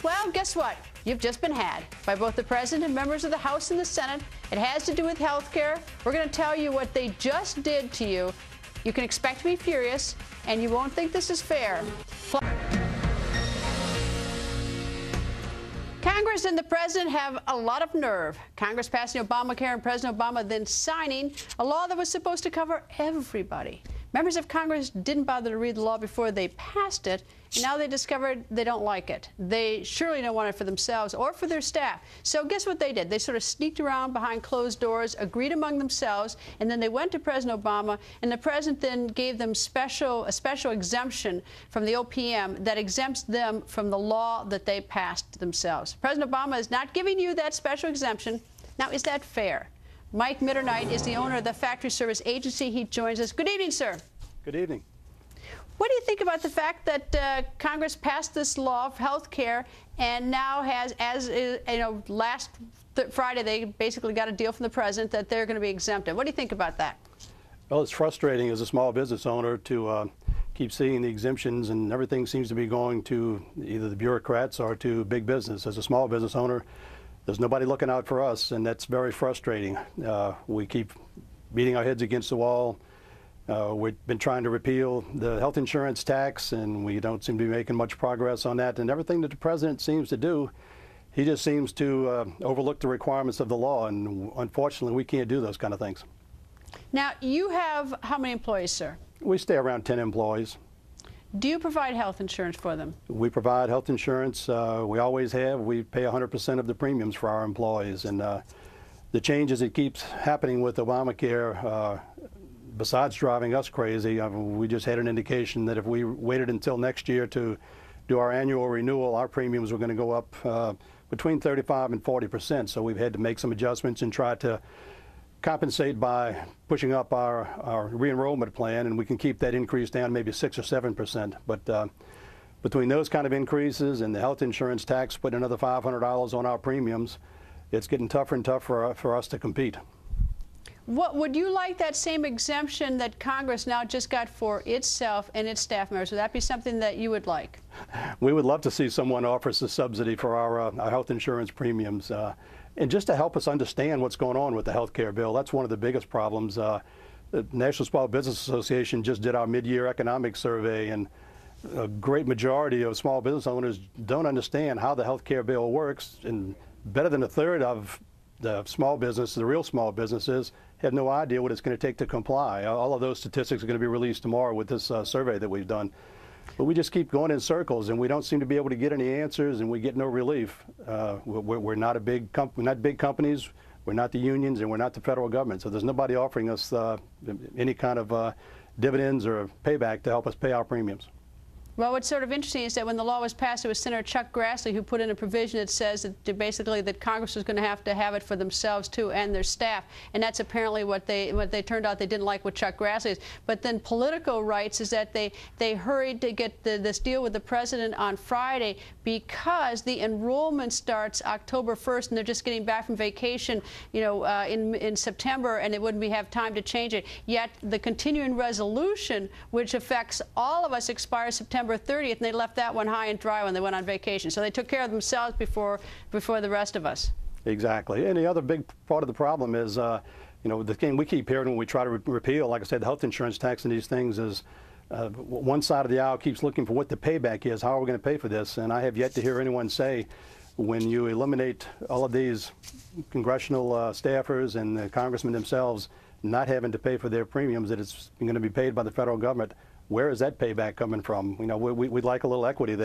Well, guess what? You've just been had by both the President and members of the House and the Senate. It has to do with health care. We're going to tell you what they just did to you. You can expect to be furious, and you won't think this is fair. Congress and the President have a lot of nerve. Congress passing Obamacare and President Obama then signing a law that was supposed to cover everybody. Members of Congress didn't bother to read the law before they passed it, and now they discovered they don't like it. They surely don't want it for themselves or for their staff. So guess what they did? They sort of sneaked around behind closed doors, agreed among themselves, and then they went to President Obama, and the President then gave them a special exemption from the OPM that exempts them from the law that they passed themselves. President Obama is not giving you that special exemption. Now, is that fair? Mike Mitternight is the owner of the Factory Service Agency. He joins us. Good evening, sir. Good evening. What do you think about the fact that Congress passed this law of health care and now has, last Friday they basically got a deal from the President that they're going to be exempted? What do you think about that? Well, it's frustrating as a small business owner to keep seeing the exemptions, and everything seems to be going to either the bureaucrats or to big business. As a small business owner, there's nobody looking out for us, and that's very frustrating. We keep beating our heads against the wall. We've been trying to repeal the health insurance tax, and we don't seem to be making much progress on that. And everything that the President seems to do, he just seems to overlook the requirements of the law, and unfortunately we can't do those kind of things. Now, you have how many employees, sir? We stay around 10 employees. Do you provide health insurance for them? We provide health insurance. We always have. We pay 100% of the premiums for our employees. And the changes that keeps happening with Obamacare, besides driving us crazy, we just had an indication that if we waited until next year to do our annual renewal, our premiums were going to go up between 35 and 40%. So we've had to make some adjustments and try to compensate by pushing up our re-enrollment plan, and we can keep that increase down maybe 6 or 7%. But between those kind of increases and the health insurance tax putting another $500 on our premiums, it's getting tougher and tougher for us to compete. What would you like that same exemption that Congress now just got for itself and its staff members? Would that be something that you would like? We would love to see someone offer us a subsidy for our health insurance premiums. And just to help us understand what's going on with the health care bill. That's one of the biggest problems. The National Small Business Association just did our mid-year economic survey, and a great majority of small business owners don't understand how the health care bill works, and better than a third of the small business, the real small businesses, have no idea what it's going to take to comply. All of those statistics are going to be released tomorrow with this survey that we've done. But we just keep going in circles, and we don't seem to be able to get any answers, and we get no relief. We're not big companies, we're not the unions, and we're not the federal government. So there's nobody offering us any kind of dividends or payback to help us pay our premiums. Well, what's sort of interesting is that when the law was passed, it was Senator Chuck Grassley who put in a provision that says that basically that Congress was going to have it for themselves too and their staff, and that's apparently what they turned out they didn't like what Chuck Grassley is. But then Politico writes is that they hurried to get this deal with the President on Friday because the enrollment starts October 1st, and they're just getting back from vacation, in September, and they wouldn't have time to change it. Yet the continuing resolution, which affects all of us, expires September 30th, and they left that one high and dry when they went on vacation. So they took care of themselves before the rest of us. Exactly. And the other big part of the problem is, the thing we keep hearing when we try to repeal, like I said, the health insurance tax and these things is one side of the aisle keeps looking for what the payback is. How are we going to pay for this? And I have yet to hear anyone say, when you eliminate all of these congressional staffers and the congressmen themselves not having to pay for their premiums, that it's going to be paid by the federal government, where is that payback coming from? We'd like a little equity there.